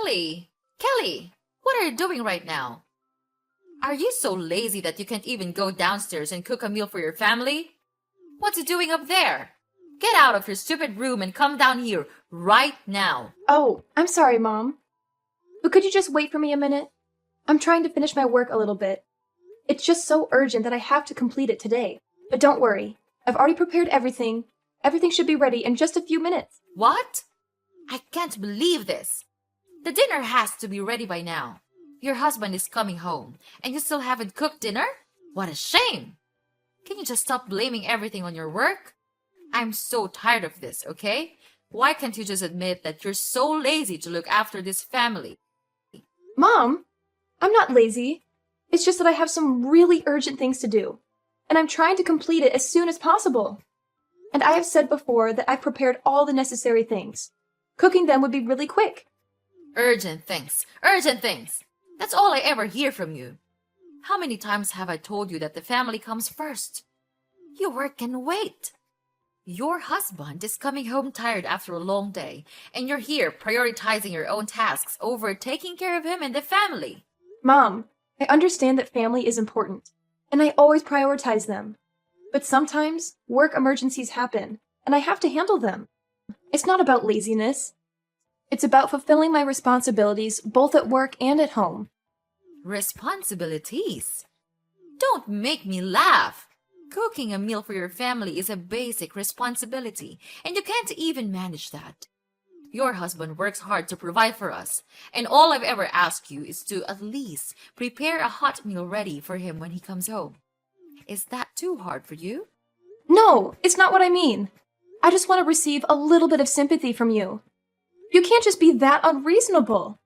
Kelly! Kelly! What are you doing right now? Are you so lazy that you can't even go downstairs and cook a meal for your family? What's you doing up there? Get out of your stupid room and come down here right now. Oh, I'm sorry, Mom. But could you just wait for me a minute? I'm trying to finish my work a little bit. It's just so urgent that I have to complete it today. But don't worry. I've already prepared everything. Everything should be ready in just a few minutes. What? I can't believe this. The dinner has to be ready by now. Your husband is coming home, and you still haven't cooked dinner? What a shame! Can you just stop blaming everything on your work? I'm so tired of this, okay? Why can't you just admit that you're so lazy to look after this family? Mom, I'm not lazy. It's just that I have some really urgent things to do, and I'm trying to complete it as soon as possible. And I have said before that I've prepared all the necessary things. Cooking them would be really quick. Urgent things. Urgent things. That's all I ever hear from you. How many times have I told you that the family comes first? Your work can wait. Your husband is coming home tired after a long day, and you're here prioritizing your own tasks over taking care of him and the family. Mom, I understand that family is important, and I always prioritize them. But sometimes work emergencies happen, and I have to handle them. It's not about laziness. It's about fulfilling my responsibilities both at work and at home. Responsibilities? Don't make me laugh. Cooking a meal for your family is a basic responsibility, and you can't even manage that. Your husband works hard to provide for us, and all I've ever asked you is to at least prepare a hot meal ready for him when he comes home. Is that too hard for you? No, it's not what I mean. I just want to receive a little bit of sympathy from you. You can't just be that unreasonable.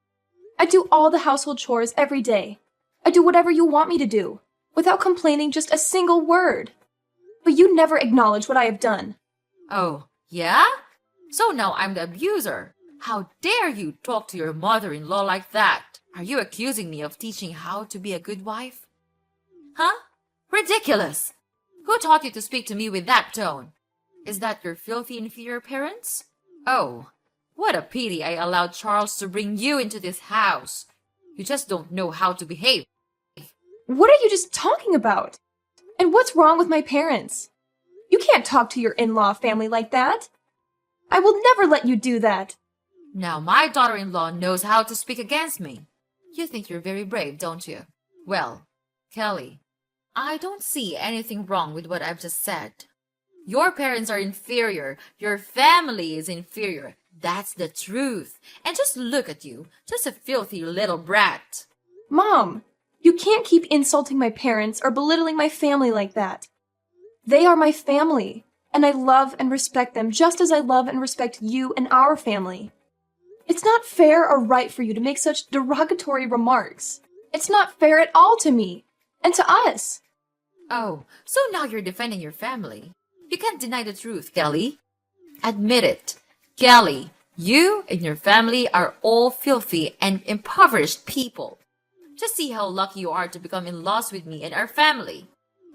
I do all the household chores every day. I do whatever you want me to do, without complaining just a single word. But you never acknowledge what I have done. Oh, yeah? So now I'm the abuser. How dare you talk to your mother-in-law like that? Are you accusing me of teaching how to be a good wife? Huh? Ridiculous! Who taught you to speak to me with that tone? Is that your filthy inferior parents? Oh, what a pity I allowed Charles to bring you into this house. You just don't know how to behave. What are you just talking about? And what's wrong with my parents? You can't talk to your in-law family like that. I will never let you do that. Now my daughter-in-law knows how to speak against me. You think you're very brave, don't you? Well, Kelly, I don't see anything wrong with what I've just said. Your parents are inferior. Your family is inferior. That's the truth. And just look at you, just a filthy little brat. Mom, you can't keep insulting my parents or belittling my family like that. They are my family, and I love and respect them just as I love and respect you and our family. It's not fair or right for you to make such derogatory remarks. It's not fair at all to me, and to us. Oh, so now you're defending your family. You can't deny the truth, Kelly. Admit it. Kelly, you and your family are all filthy and impoverished people. Just see how lucky you are to become in-laws with me and our family.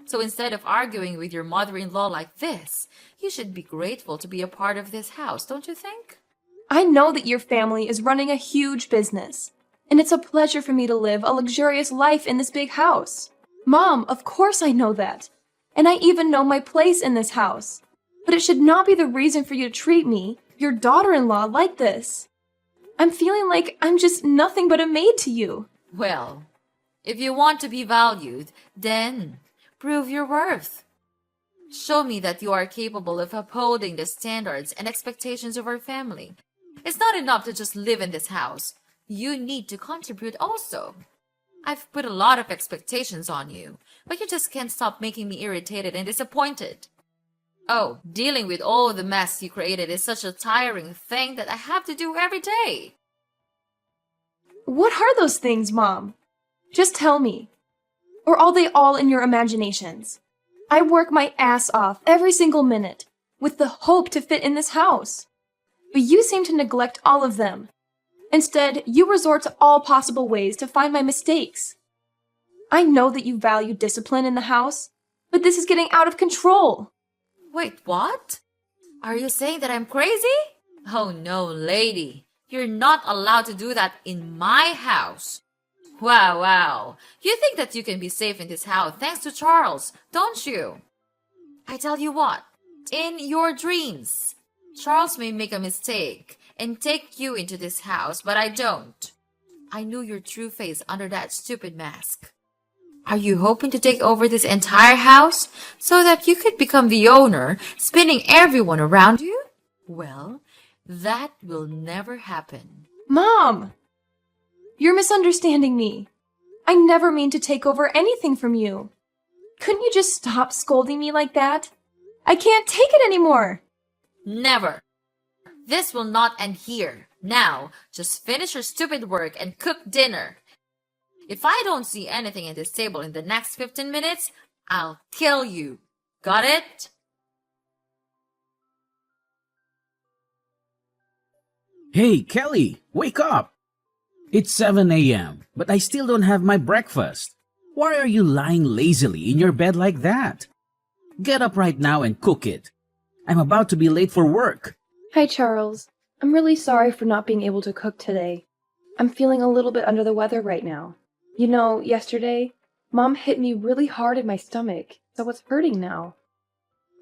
So instead of arguing with your mother-in-law like this, you should be grateful to be a part of this house, don't you think? I know that your family is running a huge business, and it's a pleasure for me to live a luxurious life in this big house. Mom, of course I know that. And I even know my place in this house. But it should not be the reason for you to treat me, your daughter-in-law, like this. I'm feeling like I'm just nothing but a maid to you. Well, if you want to be valued, then prove your worth. Show me that you are capable of upholding the standards and expectations of our family. It's not enough to just live in this house. You need to contribute also. I've put a lot of expectations on you, but you just can't stop making me irritated and disappointed. Oh, dealing with all the mess you created is such a tiring thing that I have to do every day. What are those things, Mom? Just tell me. Or are they all in your imaginations? I work my ass off every single minute, with the hope to fit in this house. But you seem to neglect all of them. Instead, you resort to all possible ways to find my mistakes. I know that you value discipline in the house, but this is getting out of control. Wait, what? Are you saying that I'm crazy? Oh no, lady. You're not allowed to do that in my house. Wow, wow. You think that you can be safe in this house thanks to Charles, don't you? I tell you what, in your dreams, Charles may make a mistake and take you into this house, but I don't. I knew your true face under that stupid mask. Are you hoping to take over this entire house so that you could become the owner, spinning everyone around you? Well, that will never happen. Mom! You're misunderstanding me. I never mean to take over anything from you. Couldn't you just stop scolding me like that? I can't take it anymore. Never. This will not end here. Now, just finish your stupid work and cook dinner. If I don't see anything at this table in the next 15 minutes, I'll kill you. Got it? Hey, Kelly, wake up! It's 7 a.m., but I still don't have my breakfast. Why are you lying lazily in your bed like that? Get up right now and cook it. I'm about to be late for work. Hi, Charles. I'm really sorry for not being able to cook today. I'm feeling a little bit under the weather right now. You know, yesterday, Mom hit me really hard in my stomach, so it's hurting now.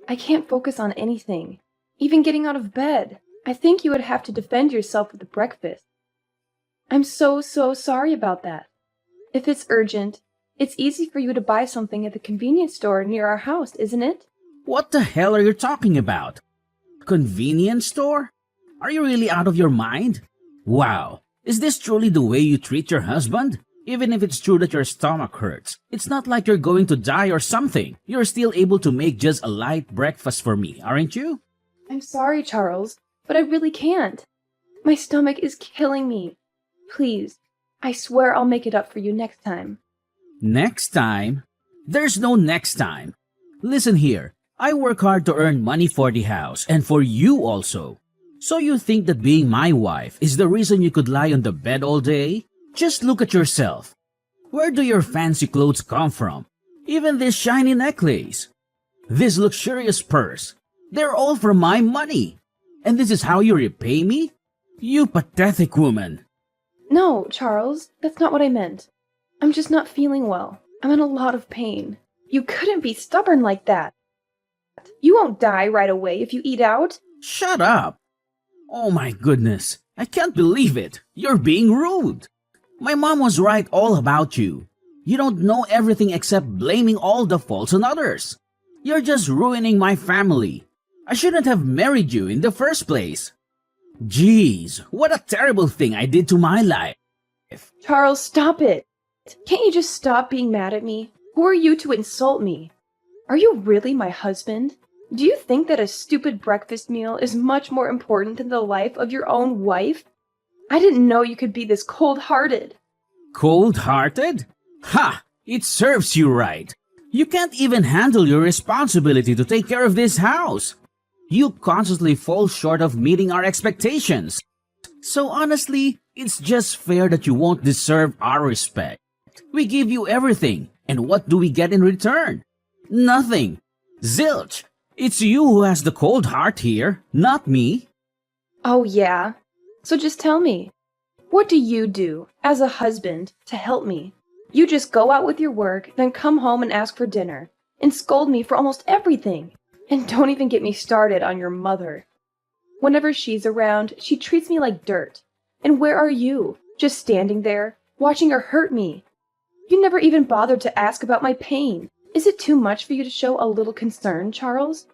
I can't focus on anything, even getting out of bed. I think you would have to defend yourself with the breakfast. I'm so sorry about that. If it's urgent, it's easy for you to buy something at the convenience store near our house, isn't it? What the hell are you talking about? Convenience store? Are you really out of your mind? Wow, is this truly the way you treat your husband? Even if it's true that your stomach hurts, it's not like you're going to die or something. You're still able to make just a light breakfast for me, aren't you? I'm sorry, Charles, but I really can't. My stomach is killing me. Please, I swear I'll make it up for you next time. Next time? There's no next time. Listen here, I work hard to earn money for the house and for you also. So you think that being my wife is the reason you could lie on the bed all day? Just look at yourself. Where do your fancy clothes come from? Even this shiny necklace. This luxurious purse. They're all from my money. And this is how you repay me? You pathetic woman. No, Charles, that's not what I meant. I'm just not feeling well. I'm in a lot of pain. You couldn't be stubborn like that. You won't die right away if you eat out. Shut up. Oh my goodness. I can't believe it. You're being rude. My mom was right all about you. You don't know everything except blaming all the faults on others. You're just ruining my family. I shouldn't have married you in the first place. Jeez, what a terrible thing I did to my life. Charles, stop it. Can't you just stop being mad at me? Who are you to insult me? Are you really my husband? Do you think that a stupid breakfast meal is much more important than the life of your own wife? I didn't know you could be this cold-hearted. Cold-hearted? Ha! It serves you right. You can't even handle your responsibility to take care of this house. You constantly fall short of meeting our expectations. So honestly, it's just fair that you won't deserve our respect. We give you everything, and what do we get in return? Nothing. Zilch. It's you who has the cold heart here, not me. Oh yeah? So just tell me, what do you do as a husband to help me? You just go out with your work, then come home and ask for dinner, and scold me for almost everything. And don't even get me started on your mother. Whenever she's around, she treats me like dirt. And where are you? Just standing there, watching her hurt me. You never even bothered to ask about my pain. Is it too much for you to show a little concern, Charles?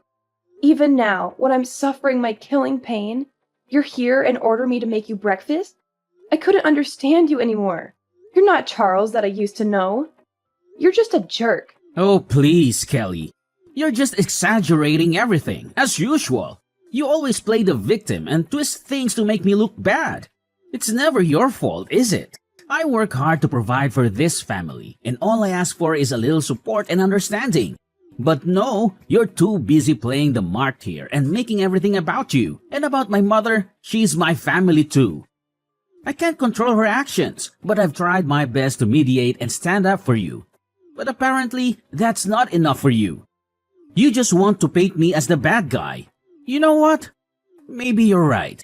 Even now, when I'm suffering my killing pain, you're here and order me to make you breakfast? I couldn't understand you anymore. You're not Charles that I used to know. You're just a jerk. Oh, please, Kelly. You're just exaggerating everything, as usual. You always play the victim and twist things to make me look bad. It's never your fault, is it? I work hard to provide for this family, and all I ask for is a little support and understanding. But no, you're too busy playing the mart here and making everything about you. And about my mother, she's my family too. I can't control her actions, but I've tried my best to mediate and stand up for you. But apparently, that's not enough for you. You just want to paint me as the bad guy. You know what? Maybe you're right.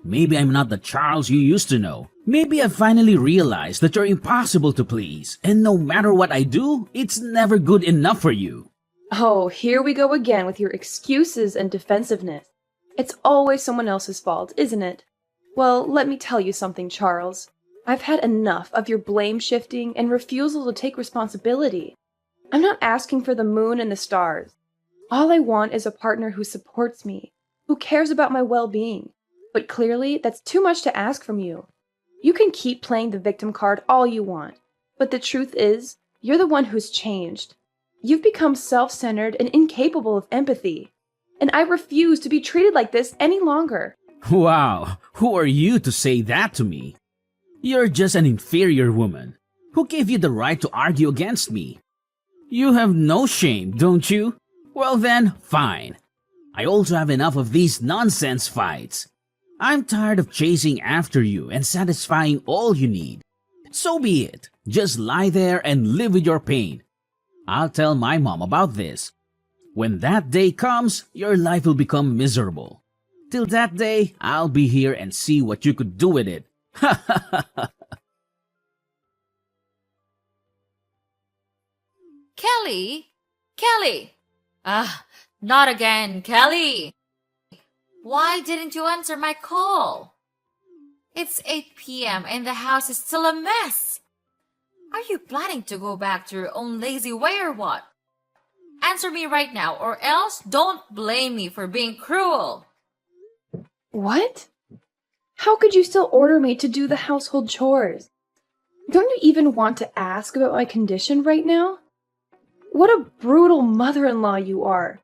Maybe I'm not the Charles you used to know. Maybe I finally realized that you're impossible to please, and no matter what I do, it's never good enough for you. Oh, here we go again with your excuses and defensiveness. It's always someone else's fault, isn't it? Well, let me tell you something, Charles. I've had enough of your blame shifting and refusal to take responsibility. I'm not asking for the moon and the stars. All I want is a partner who supports me, who cares about my well-being. But clearly, that's too much to ask from you. You can keep playing the victim card all you want, but the truth is, you're the one who's changed. You've become self-centered and incapable of empathy. And I refuse to be treated like this any longer. Wow, who are you to say that to me? You're just an inferior woman. Who gave you the right to argue against me? You have no shame, don't you? Well then, fine. I also have enough of these nonsense fights. I'm tired of chasing after you and satisfying all you need. So be it. Just lie there and live with your pain. I'll tell my mom about this. When that day comes, your life will become miserable. Till that day, I'll be here and see what you could do with it. Ha ha ha ha. Kelly? Kelly! Not again, Kelly! Why didn't you answer my call? It's 8 p.m. and the house is still a mess. Are you planning to go back to your own lazy way or what? Answer me right now, or else don't blame me for being cruel. What? How could you still order me to do the household chores? Don't you even want to ask about my condition right now? What a brutal mother-in-law you are.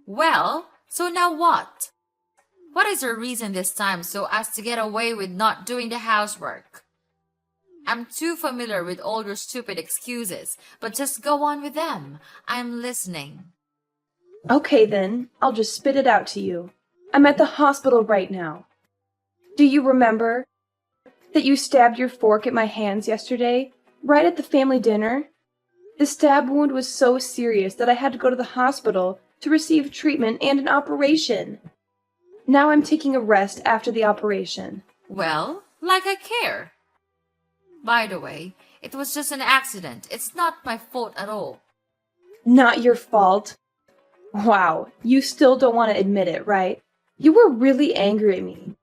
Well, so now what? What is your reason this time so as to get away with not doing the housework? I'm too familiar with all your stupid excuses, but just go on with them. I'm listening. Okay then, I'll just spit it out to you. I'm at the hospital right now. Do you remember that you stabbed your fork at my hands yesterday, right at the family dinner? The stab wound was so serious that I had to go to the hospital to receive treatment and an operation. Now I'm taking a rest after the operation. Well, like I care. By the way, it was just an accident. It's not my fault at all. Not your fault. Wow, you still don't want to admit it, right? You were really angry at me.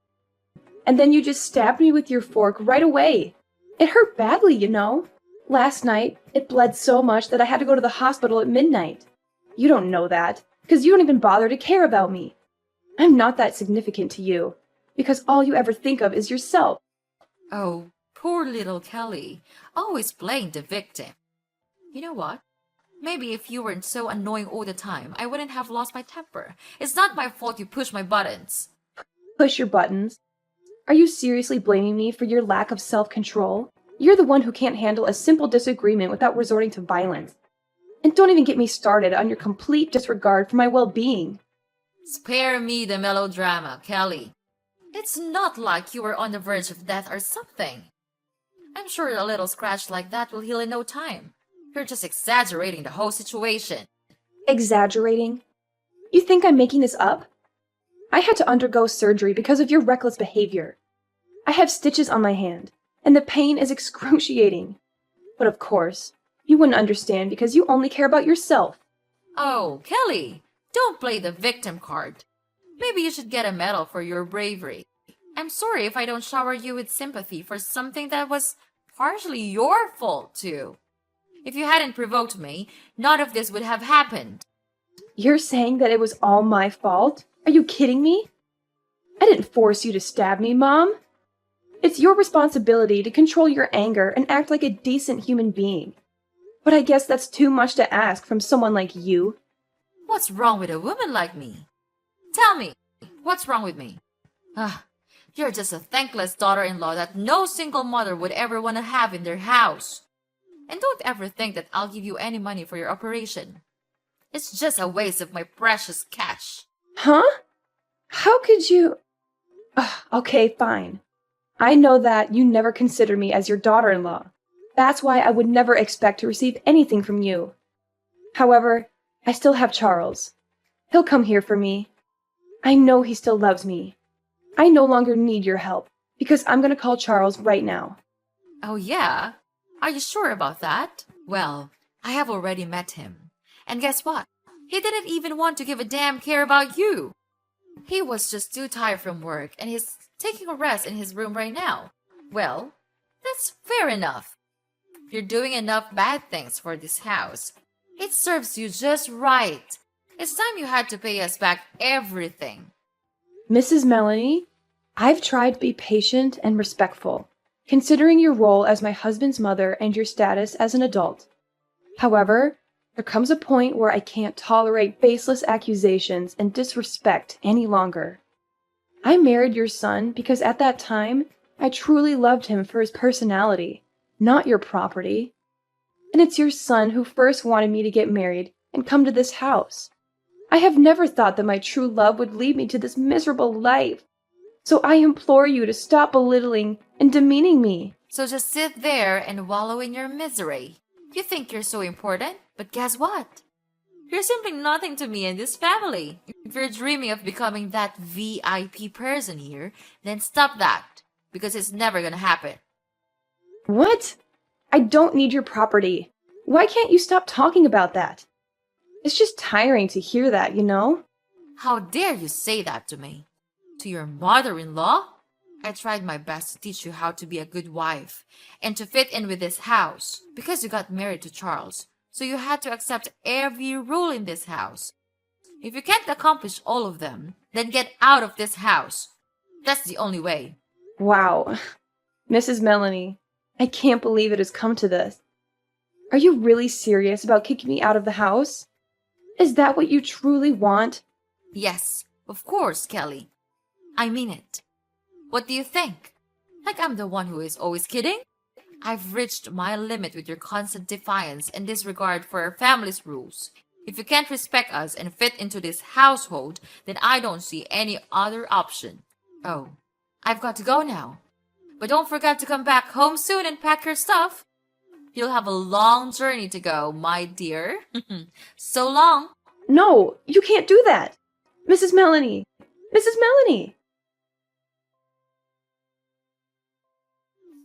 And then you just stabbed me with your fork right away. It hurt badly, you know. Last night, it bled so much that I had to go to the hospital at midnight. You don't know that, because you don't even bother to care about me. I'm not that significant to you, because all you ever think of is yourself. Oh, poor little Kelly, always playing the victim. You know what? Maybe if you weren't so annoying all the time, I wouldn't have lost my temper. It's not my fault you push my buttons. Push your buttons? Are you seriously blaming me for your lack of self-control? You're the one who can't handle a simple disagreement without resorting to violence. And don't even get me started on your complete disregard for my well-being. Spare me the melodrama, Kelly. It's not like you were on the verge of death or something. I'm sure a little scratch like that will heal in no time. You're just exaggerating the whole situation. Exaggerating? You think I'm making this up? I had to undergo surgery because of your reckless behavior. I have stitches on my hand, and the pain is excruciating. But of course, you wouldn't understand because you only care about yourself. Oh, Kelly, don't play the victim card. Maybe you should get a medal for your bravery. I'm sorry if I don't shower you with sympathy for something that was partially your fault, too. If you hadn't provoked me, none of this would have happened. You're saying that it was all my fault? Are you kidding me? I didn't force you to stab me, Mom. It's your responsibility to control your anger and act like a decent human being. But I guess that's too much to ask from someone like you. What's wrong with a woman like me? Tell me, what's wrong with me? You're just a thankless daughter-in-law that no single mother would ever want to have in their house. And don't ever think that I'll give you any money for your operation. It's just a waste of my precious cash. Huh? How could you... Okay, fine. I know that you never consider me as your daughter-in-law. That's why I would never expect to receive anything from you. However, I still have Charles. He'll come here for me. I know he still loves me. I no longer need your help because I'm gonna call Charles right now. Oh, yeah? Are you sure about that? Well, I have already met him. And guess what? He didn't even want to give a damn care about you. He was just too tired from work and he's taking a rest in his room right now. Well, that's fair enough. You're doing enough bad things for this house. It serves you just right. It's time you had to pay us back everything. Mrs. Melanie, I've tried to be patient and respectful, considering your role as my husband's mother and your status as an adult. However, there comes a point where I can't tolerate baseless accusations and disrespect any longer. I married your son because at that time, I truly loved him for his personality, not your property. And it's your son who first wanted me to get married and come to this house. I have never thought that my true love would lead me to this miserable life. So I implore you to stop belittling and demeaning me. So just sit there and wallow in your misery. You think you're so important, but guess what? You're simply nothing to me and this family. If you're dreaming of becoming that VIP person here, then stop that, because it's never gonna happen. What? I don't need your property. Why can't you stop talking about that? It's just tiring to hear that, you know? How dare you say that to me? To your mother-in-law? I tried my best to teach you how to be a good wife and to fit in with this house because you got married to Charles. So you had to accept every rule in this house. If you can't accomplish all of them, then get out of this house. That's the only way. Wow. Mrs. Melanie, I can't believe it has come to this. Are you really serious about kicking me out of the house? Is that what you truly want? Yes, of course, Kelly. I mean it. What do you think? Like I'm the one who is always kidding? I've reached my limit with your constant defiance and disregard for our family's rules. If you can't respect us and fit into this household, then I don't see any other option. Oh, I've got to go now. But don't forget to come back home soon and pack your stuff. You'll have a long journey to go, my dear. So long. No, you can't do that. Mrs. Melanie! Mrs. Melanie!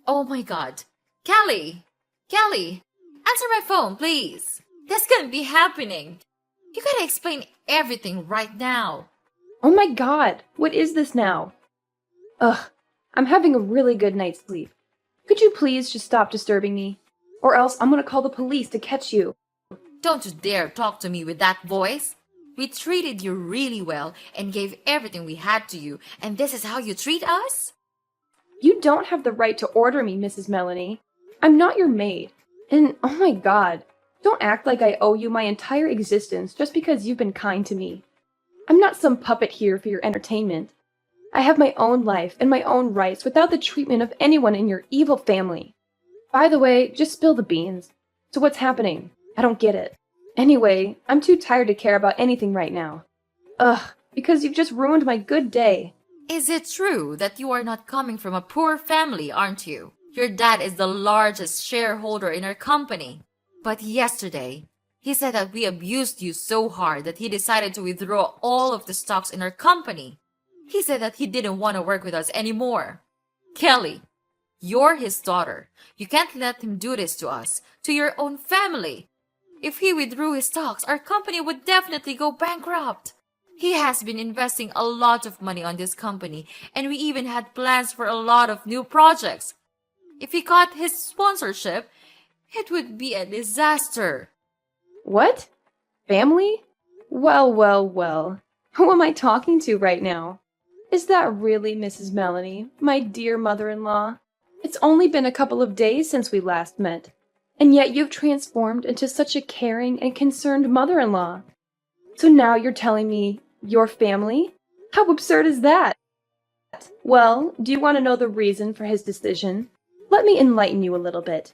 Oh my god. Kelly! Kelly! Answer my phone, please. This can't be happening. You gotta explain everything right now. Oh my god, what is this now? Ugh, I'm having a really good night's sleep. Could you please just stop disturbing me? Or else I'm gonna call the police to catch you. Don't you dare talk to me with that voice. We treated you really well and gave everything we had to you, and this is how you treat us? You don't have the right to order me, Mrs. Melanie. I'm not your maid. And oh my god, don't act like I owe you my entire existence just because you've been kind to me. I'm not some puppet here for your entertainment. I have my own life and my own rights without the treatment of anyone in your evil family. By the way, just spill the beans. So what's happening? I don't get it. Anyway, I'm too tired to care about anything right now. Ugh, because you've just ruined my good day. Is it true that you are not coming from a poor family, aren't you? Your dad is the largest shareholder in our company. But yesterday, he said that we abused you so hard that he decided to withdraw all of the stocks in our company. He said that he didn't want to work with us anymore. Kelly, you're his daughter. You can't let him do this to us, to your own family. If he withdrew his stocks, our company would definitely go bankrupt. He has been investing a lot of money on this company, and we even had plans for a lot of new projects. If he got his sponsorship, it would be a disaster. What? Family? Well, well, well. Who am I talking to right now? Is that really Mrs. Melanie, my dear mother-in-law? It's only been a couple of days since we last met, and yet you've transformed into such a caring and concerned mother-in-law. So now you're telling me your family? How absurd is that? Well, do you want to know the reason for his decision? Let me enlighten you a little bit.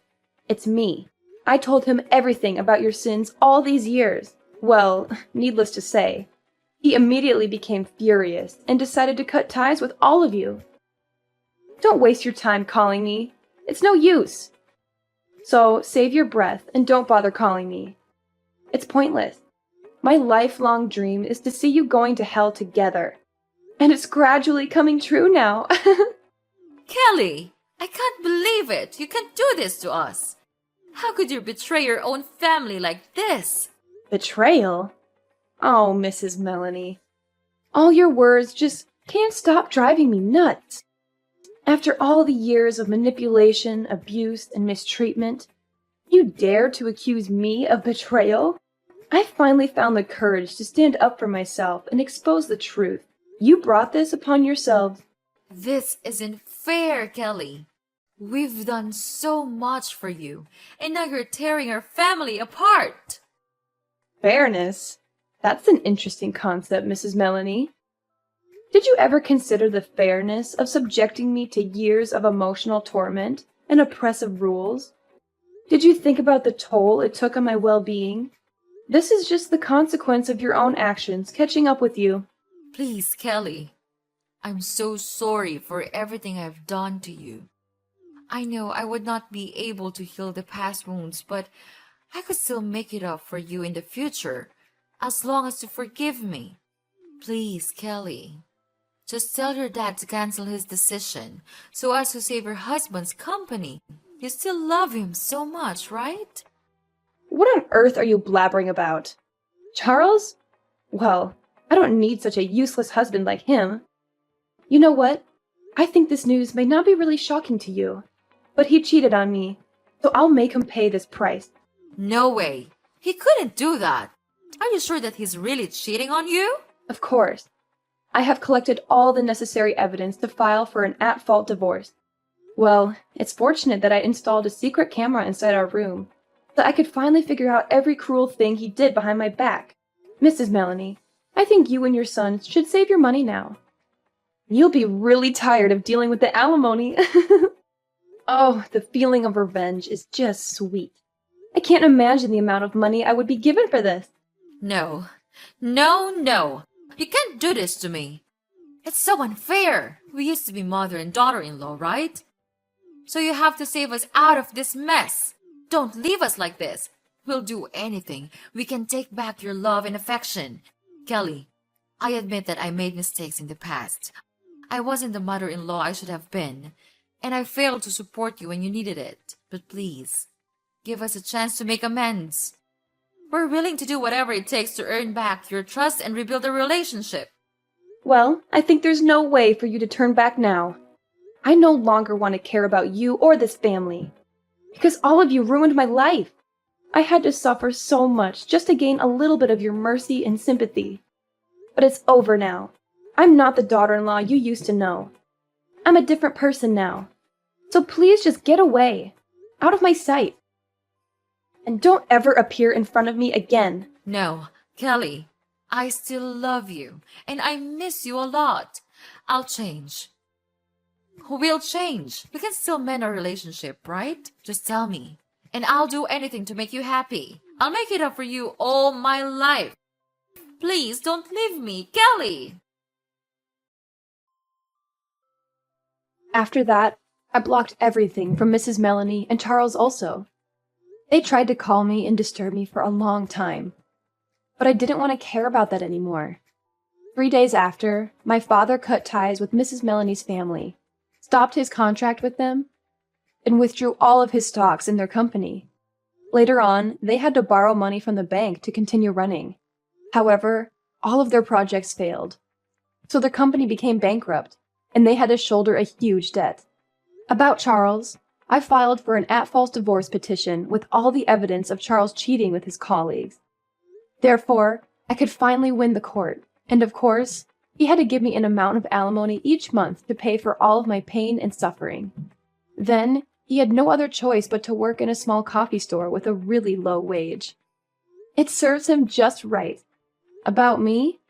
It's me. I told him everything about your sins all these years. Well, needless to say, he immediately became furious and decided to cut ties with all of you. Don't waste your time calling me. It's no use. So save your breath and don't bother calling me. It's pointless. My lifelong dream is to see you going to hell together. And it's gradually coming true now. Kelly, I can't believe it. You can't do this to us. How could you betray your own family like this? Betrayal? Oh, Mrs. Melanie. All your words just can't stop driving me nuts. After all the years of manipulation, abuse, and mistreatment, you dare to accuse me of betrayal? I finally found the courage to stand up for myself and expose the truth. You brought this upon yourselves. This isn't fair, Kelly. We've done so much for you, and now you're tearing our family apart. Fairness? That's an interesting concept, Mrs. Melanie. Did you ever consider the fairness of subjecting me to years of emotional torment and oppressive rules? Did you think about the toll it took on my well-being? This is just the consequence of your own actions catching up with you. Please, Kelly. I'm so sorry for everything I've done to you. I know I would not be able to heal the past wounds, but I could still make it up for you in the future, as long as you forgive me. Please, Kelly. Just tell your dad to cancel his decision, so as to save your husband's company. You still love him so much, right? What on earth are you blabbering about? Charles? Well, I don't need such a useless husband like him. You know what? I think this news may not be really shocking to you, but he cheated on me, so I'll make him pay this price. No way. He couldn't do that. Are you sure that he's really cheating on you? Of course. I have collected all the necessary evidence to file for an at-fault divorce. Well, it's fortunate that I installed a secret camera inside our room, so I could finally figure out every cruel thing he did behind my back. Mrs. Melanie, I think you and your son should save your money now. You'll be really tired of dealing with the alimony. Oh, the feeling of revenge is just sweet. I can't imagine the amount of money I would be given for this. No. No. You can't do this to me. It's so unfair. We used to be mother and daughter-in-law, right? So you have to save us out of this mess. Don't leave us like this. We'll do anything. We can take back your love and affection. Kelly, I admit that I made mistakes in the past. I wasn't the mother-in-law I should have been, and I failed to support you when you needed it. But please, give us a chance to make amends. We're willing to do whatever it takes to earn back your trust and rebuild the relationship. Well, I think there's no way for you to turn back now. I no longer want to care about you or this family, because all of you ruined my life. I had to suffer so much just to gain a little bit of your mercy and sympathy. But it's over now. I'm not the daughter-in-law you used to know. I'm a different person now. So please just get away, out of my sight. And don't ever appear in front of me again. No, Kelly, I still love you, and I miss you a lot. I'll change. We'll change. We can still mend our relationship, right? Just tell me, and I'll do anything to make you happy. I'll make it up for you all my life. Please don't leave me, Kelly. After that, I blocked everything from Mrs. Melanie and Charles also. They tried to call me and disturb me for a long time, but I didn't want to care about that anymore. 3 days after, my father cut ties with Mrs. Melanie's family, stopped his contract with them, and withdrew all of his stocks in their company. Later on, they had to borrow money from the bank to continue running. However, all of their projects failed, so their company became bankrupt, and they had to shoulder a huge debt. About Charles, I filed for an at-fault divorce petition with all the evidence of Charles cheating with his colleagues. Therefore, I could finally win the court, and of course, he had to give me an amount of alimony each month to pay for all of my pain and suffering. Then, he had no other choice but to work in a small coffee store with a really low wage. It serves him just right. About me,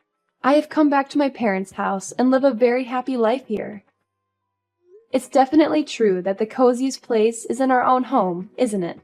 I have come back to my parents' house and live a very happy life here. It's definitely true that the coziest place is in our own home, isn't it?